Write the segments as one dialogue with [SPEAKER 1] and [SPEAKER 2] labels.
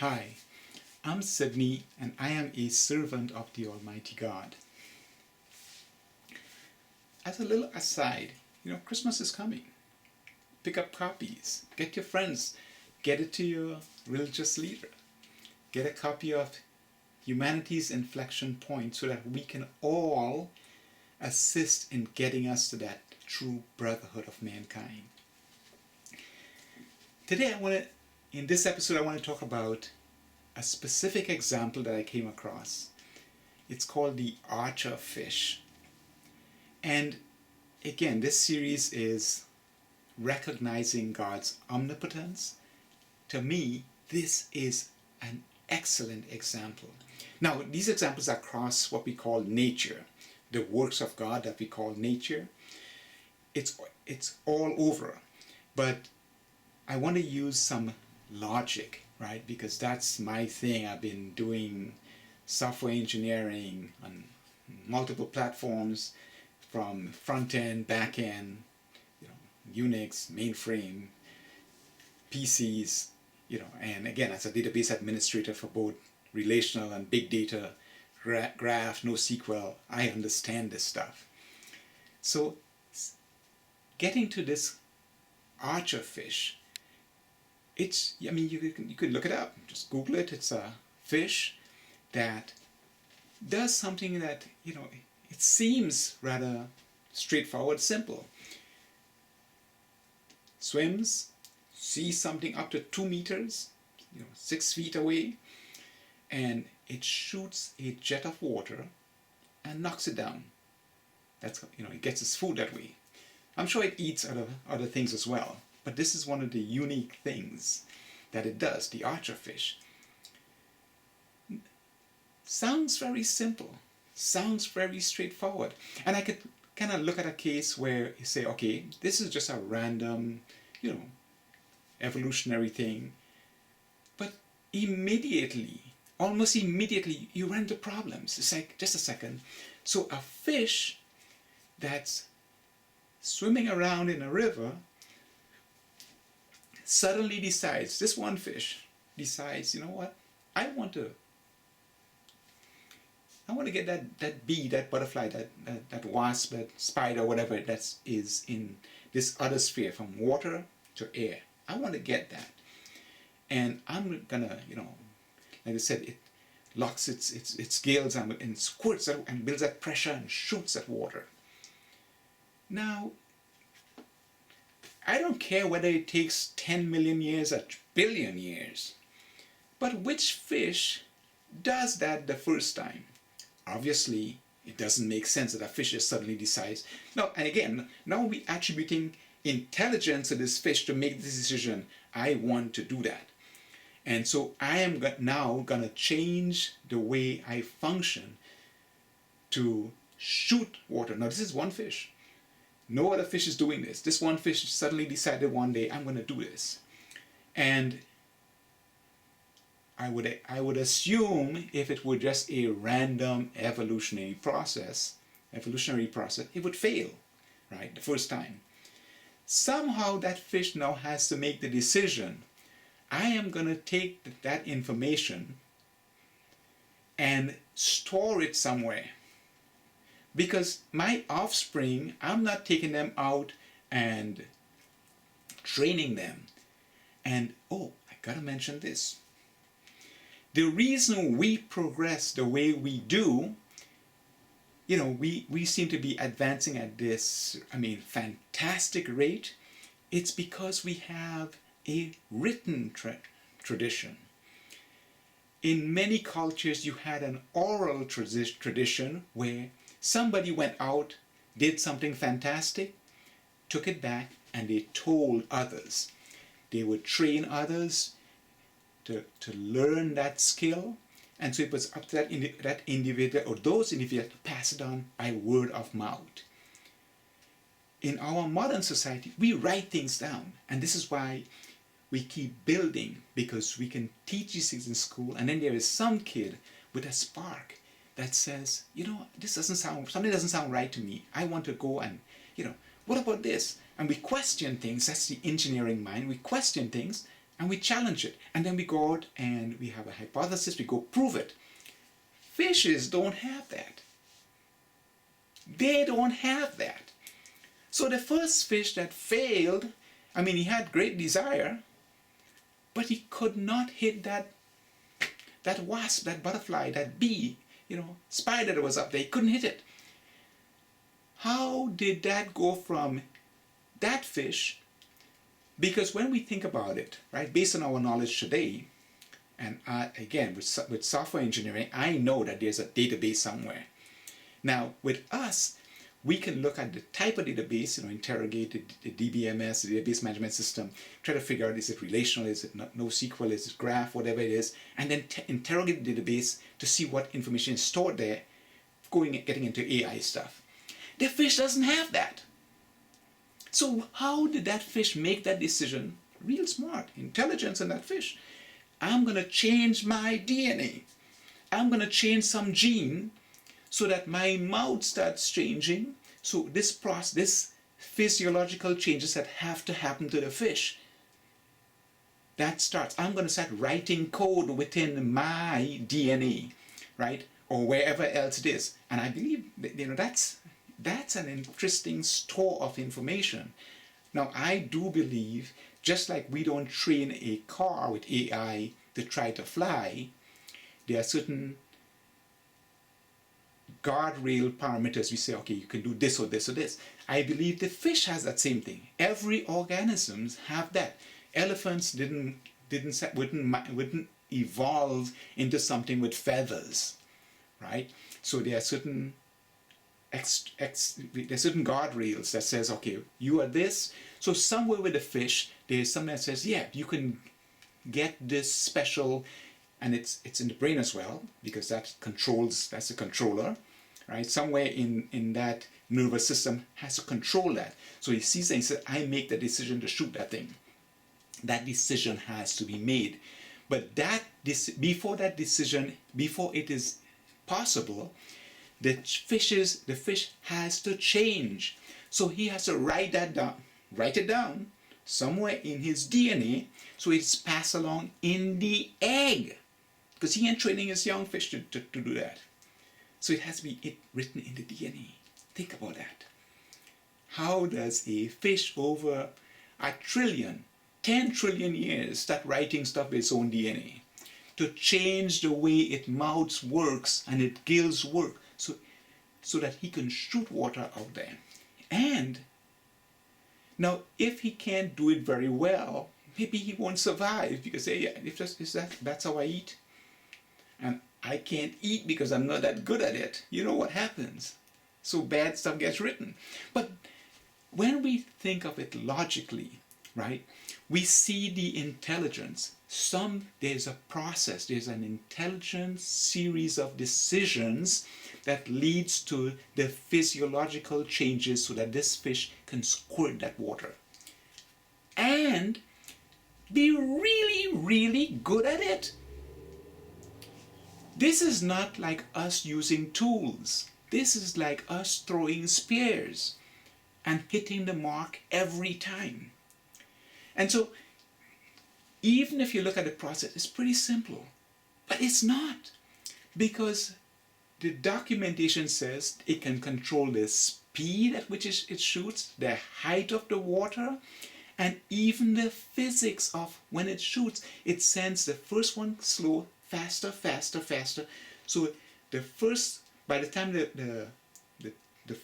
[SPEAKER 1] Hi, I'm Sydney and I am a servant of the Almighty God. As a little aside, Christmas is coming. Pick up copies, get your friends, get it to your religious leader. Get a copy of Humanity's Inflection Point so that we can all assist in getting us to that true brotherhood of mankind. Today in this episode I want to talk about a specific example that I came across. It's called the archer fish. And again, this series is recognizing God's omnipotence. To me, this is an excellent example. Now, these examples are across what we call nature, the works of God that we call nature. It's all over. But I want to use some logic, right? Because that's my thing. I've been doing software engineering on multiple platforms, from front end, back end, Unix, mainframe, PCs, and again, as a database administrator for both relational and big data, graph, NoSQL, I understand this stuff. So getting to this archer fish, you could look it up, just Google it. It's a fish that does something that, it seems rather straightforward, simple. Swims, sees something up to 2 meters, 6 feet away, and it shoots a jet of water and knocks it down. That's, it gets its food that way. I'm sure it eats other things as well, but this is one of the unique things that it does, the archer fish. Sounds very simple, sounds very straightforward. And I could kind of look at a case where you say, okay, this is just a random, evolutionary thing. But immediately, almost immediately, you run into problems. It's like, just a second. So a fish that's swimming around in a river suddenly decides, this one fish decides, you know what, I want to get that bee, that butterfly, that wasp, that spider, whatever that is in this other sphere, from water to air. I want to get that. And I'm gonna, like I said, it locks its gills and squirts and builds that pressure and shoots that water. Now, I don't care whether it takes 10 million years or billion years, but which fish does that the first time? Obviously, it doesn't make sense that a fish just suddenly decides. Now, and again, now we're attributing intelligence to this fish to make this decision. I want to do that. And so I am now going to change the way I function to shoot water. Now, this is one fish. No other fish is doing this. This one fish suddenly decided one day, I'm going to do this. And I would assume if it were just a random evolutionary process, it would fail, right, the first time. Somehow that fish now has to make the decision, I am going to take that information and store it somewhere. Because my offspring, I'm not taking them out and training them. And, oh, I gotta mention this. The reason we progress the way we do, we seem to be advancing at this, fantastic rate. It's because we have a written tradition. In many cultures, you had an oral tradition where somebody went out, did something fantastic, took it back, and they told others. They would train others to learn that skill, and so it was up to that individual or those individuals to pass it on by word of mouth. In our modern society, we write things down, and this is why we keep building, because we can teach these things in school, and then there is some kid with a spark that says, something doesn't sound right to me. I want to go and, what about this? And we question things. That's the engineering mind. We question things, and we challenge it. And then we go out and we have a hypothesis, we go prove it. Fishes don't have that. They don't have that. So the first fish that failed, I mean, he had great desire, but he could not hit that wasp, that butterfly, that bee, spider that was up there. He couldn't hit it. How did that go from that fish? Because when we think about it, right, based on our knowledge today, and again, with software engineering, I know that there's a database somewhere. Now, with us, we can look at the type of database, interrogate the DBMS, the database management system, try to figure out, is it relational, is it NoSQL, is it graph, whatever it is, and then interrogate the database to see what information is stored there, getting into AI stuff. The fish doesn't have that. So how did that fish make that decision? Real smart, intelligence in that fish. I'm going to change my DNA. I'm going to change some gene so that my mouth starts changing. So this physiological changes that have to happen to the fish, that starts. I'm going to start writing code within my DNA, right? Or wherever else it is. And I believe that's an interesting store of information. Now, I do believe, just like we don't train a car with AI to try to fly, there are certain guardrail parameters. We say, okay, you can do this or this or this. I believe the fish has that same thing. Every organisms have that. Elephants wouldn't evolve into something with feathers, right? So there are certain there's certain guardrails that says, okay, you are this. So somewhere with the fish, there's something that says, yeah, you can get this special, and it's in the brain as well, because that's a controller, right? Somewhere in that nervous system has to control that. So he sees and he says, I make the decision to shoot that thing. That decision has to be made. But before that decision, before it is possible, the fish has to change. So he has to write it down somewhere in his DNA, so it's passed along in the egg. Because he ain't training his young fish to do that. So it has to be written in the DNA. Think about that. How does a fish over 10 trillion years start writing stuff with its own DNA? To change the way its mouth works and its gills work, so that he can shoot water out there. And now, if he can't do it very well, maybe he won't survive, because that's how I eat. And I can't eat because I'm not that good at it. You know what happens? So bad stuff gets written. But when we think of it logically, right, we see the intelligence. There's a process, there's an intelligent series of decisions that leads to the physiological changes so that this fish can squirt that water. And be really, really good at it. This is not like us using tools. This is like us throwing spears and hitting the mark every time. And so, even if you look at the process, it's pretty simple. But it's not. Because the documentation says it can control the speed at which it shoots, the height of the water, and even the physics of when it shoots. It sends the first one slow, faster, faster, faster. So by the time the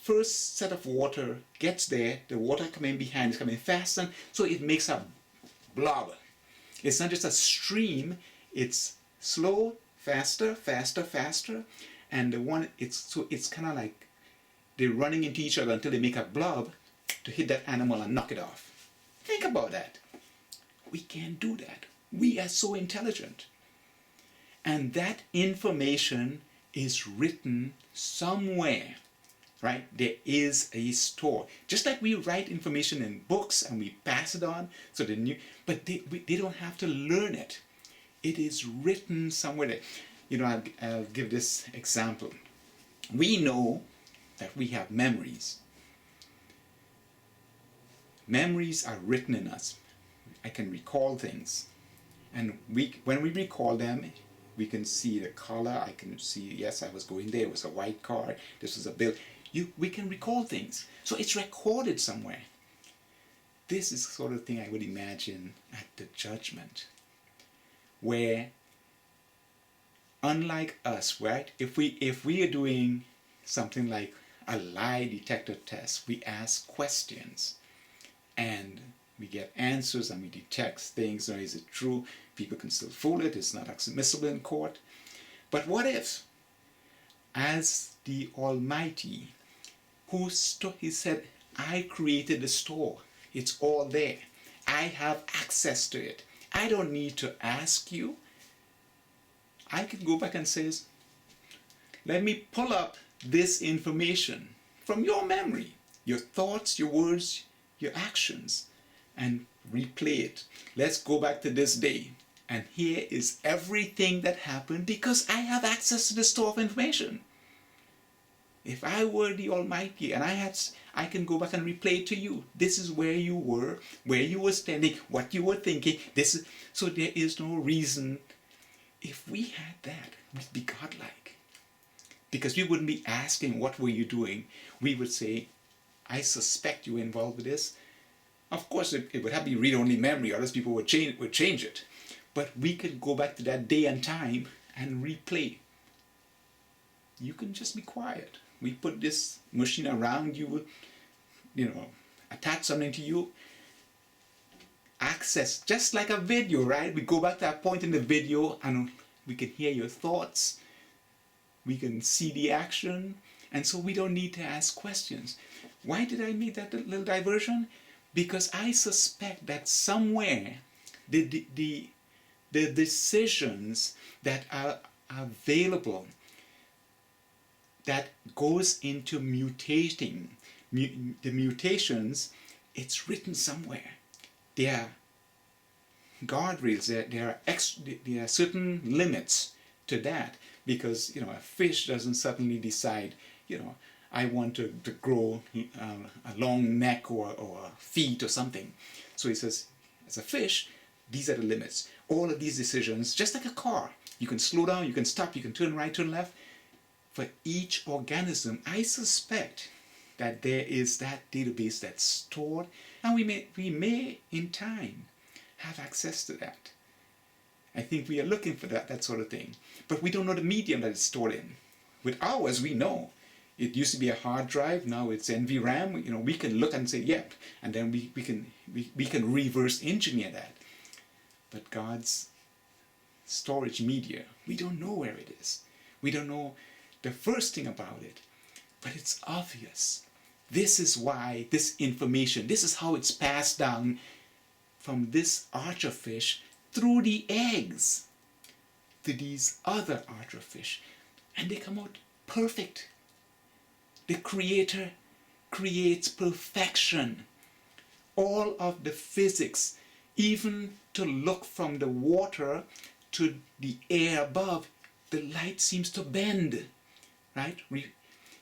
[SPEAKER 1] first set of water gets there, the water coming behind is coming faster, so it makes a blob. It's not just a stream, it's slow, faster, faster, faster, and it's kind of like they're running into each other until they make a blob to hit that animal and knock it off. Think about that. We can't do that. We are so intelligent. And that information is written somewhere, right? There is a store. Just like we write information in books and we pass it on, but they don't have to learn it. It is written somewhere there. I'll give this example. We know that we have memories. Memories are written in us. I can recall things. And when we recall them, we can see the color. I can see, yes, I was going there. It was a white car. This was a bill. We can recall things. So it's recorded somewhere. This is the sort of thing I would imagine at the judgment, where, unlike us, right? If we are doing something like a lie detector test, we ask questions and we get answers and we detect things. Or is it true? People can still fool it. It's not admissible in court. But what if, as the Almighty, he said, I created the store. It's all there. I have access to it. I don't need to ask you. I can go back and say, let me pull up this information from your memory, your thoughts, your words, your actions, and replay it. Let's go back to this day. And here is everything that happened because I have access to the store of information. If I were the Almighty and I can go back and replay it to you. This is where you were standing, what you were thinking. So there is no reason. If we had that, we'd be godlike. Because we wouldn't be asking, what were you doing? We would say, I suspect you were involved with this. Of course, it would have to be read-only memory, or else people would change it. But we could go back to that day and time and replay. You can just be quiet. We put this machine around you, attach something to you. Access, just like a video, right? We go back to that point in the video and we can hear your thoughts. We can see the action. And so we don't need to ask questions. Why did I make that little diversion? Because I suspect that somewhere the decisions that are available, that goes into mutating, the mutations, it's written somewhere. There are guardrails, there are certain limits to that, because a fish doesn't suddenly decide, I want to grow a long neck or feet or something. So he says, as a fish, these are the limits. All of these decisions, just like a car, you can slow down, you can stop, you can turn right, turn left. For each organism, I suspect that there is that database that's stored, and we may in time have access to that. I think we are looking for that sort of thing, but we don't know the medium that it's stored in. With ours, we know. It used to be a hard drive, now it's NVRAM. We can look and say, yep, and then we can reverse engineer that. But God's storage media, we don't know where it is. We don't know the first thing about it, but it's obvious. This is why this information, this is how it's passed down from this archerfish through the eggs to these other archerfish, and they come out perfect. The Creator creates perfection. All of the physics, even to look from the water to the air above, the light seems to bend, right?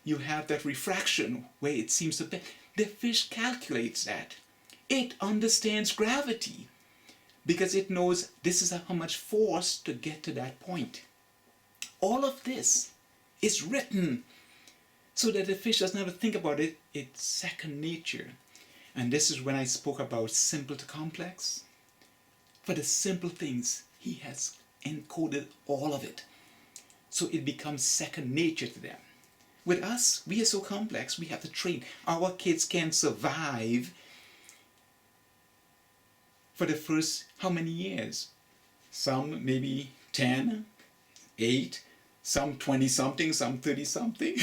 [SPEAKER 1] You have that refraction where it seems to bend. The fish calculates that. It understands gravity because it knows this is how much force to get to that point. All of this is written so that the fish doesn't have to think about it. It's second nature. And this is when I spoke about simple to complex. For the simple things, he has encoded all of it. So it becomes second nature to them. With us, we are so complex, we have to train. Our kids can survive for the first how many years? Some maybe 10, 8, some 20-something, some 30-something.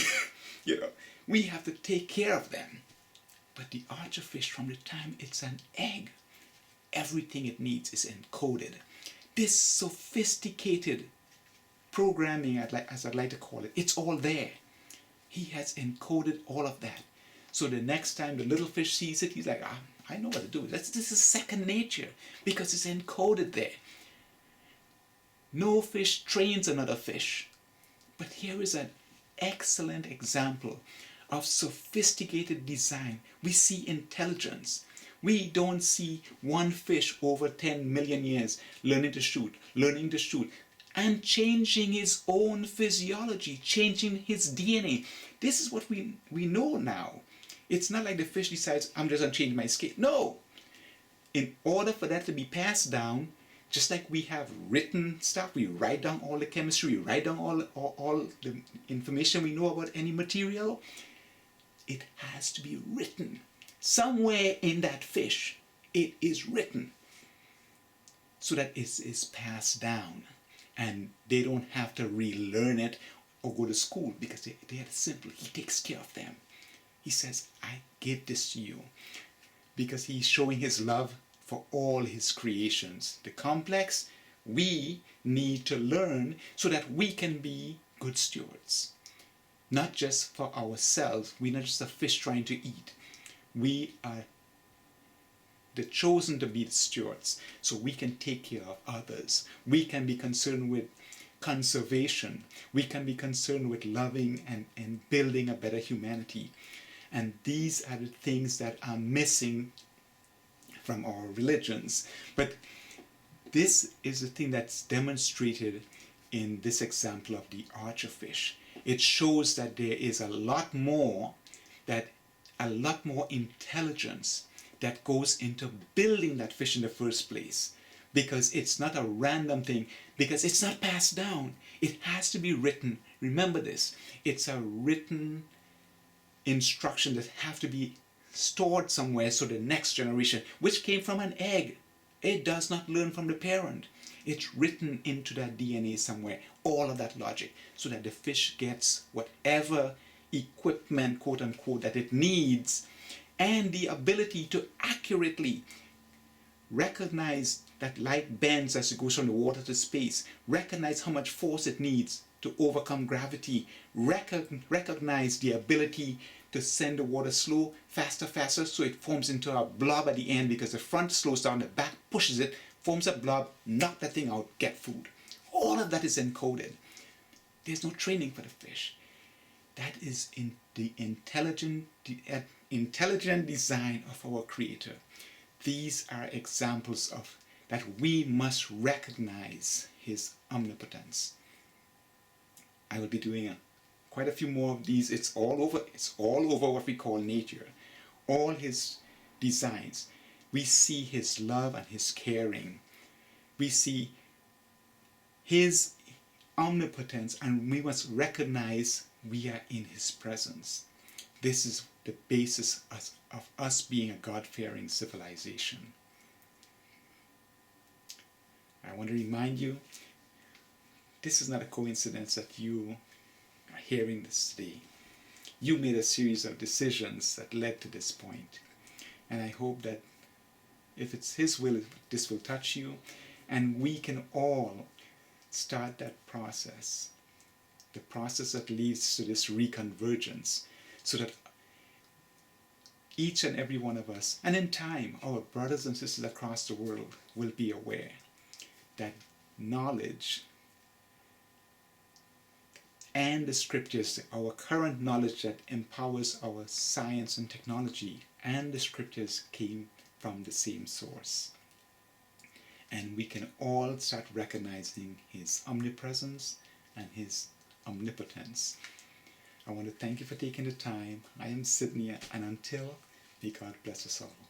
[SPEAKER 1] We have to take care of them. But the archerfish, from the time it's an egg, everything it needs is encoded. This sophisticated programming, as I'd like to call it, it's all there. He has encoded all of that. So the next time the little fish sees it, he's like, I know what to do. This is second nature because it's encoded there. No fish trains another fish. But here is an excellent example of sophisticated design. We see intelligence. We don't see one fish over 10 million years learning to shoot, and changing his own physiology, changing his DNA. This is what we know now. It's not like the fish decides, I'm just going to change my skin. No! In order for that to be passed down, just like we have written stuff, we write down all the chemistry, we write down all the information we know about any material, it has to be written. Somewhere in that fish, it is written so that it is passed down. And they don't have to relearn it or go to school because they are simple. He takes care of them. He says, I give this to you because he's showing his love for all his creations. The complex, we need to learn so that we can be good stewards. Not just for ourselves. We're not just a fish trying to eat. We are the chosen to be the stewards, so we can take care of others. We can be concerned with conservation. We can be concerned with loving and building a better humanity. And these are the things that are missing from our religions. But this is the thing that's demonstrated in this example of the archerfish. It shows that there is a lot more intelligence that goes into building that fish in the first place, because it's not a random thing, because it's not passed down. It has to be written. Remember this. It's a written instruction that have to be stored somewhere so the next generation, which came from an egg, it does not learn from the parent. It's written into that DNA somewhere, all of that logic, so that the fish gets whatever equipment, quote unquote, that it needs, and the ability to accurately recognize that light bends as it goes from the water to space, recognize how much force it needs to overcome gravity, recognize the ability to send the water slow, faster, so it forms into a blob at the end, because the front slows down, the back pushes it, forms a blob, knock that thing out, get food. All of that is encoded. There's no training for the fish. That is in the intelligent design of our Creator. These are examples of that we must recognize His omnipotence. I will be doing quite a few more of these. It's all over what we call nature. All His designs. We see His love and His caring. We see His omnipotence, and we must recognize we are in His presence. This is the basis of us being a God-fearing civilization. I want to remind you, this is not a coincidence that you are hearing this today. You made a series of decisions that led to this point. And I hope that if it's His will, this will touch you, and we can all start that process. The process that leads to this reconvergence, so that each and every one of us, and in time, our brothers and sisters across the world will be aware that knowledge and the scriptures, our current knowledge that empowers our science and technology, and the scriptures came from the same source. And we can all start recognizing His omnipresence and His omnipotence. I want to thank you for taking the time. I am Sydney, and until, may God bless us all.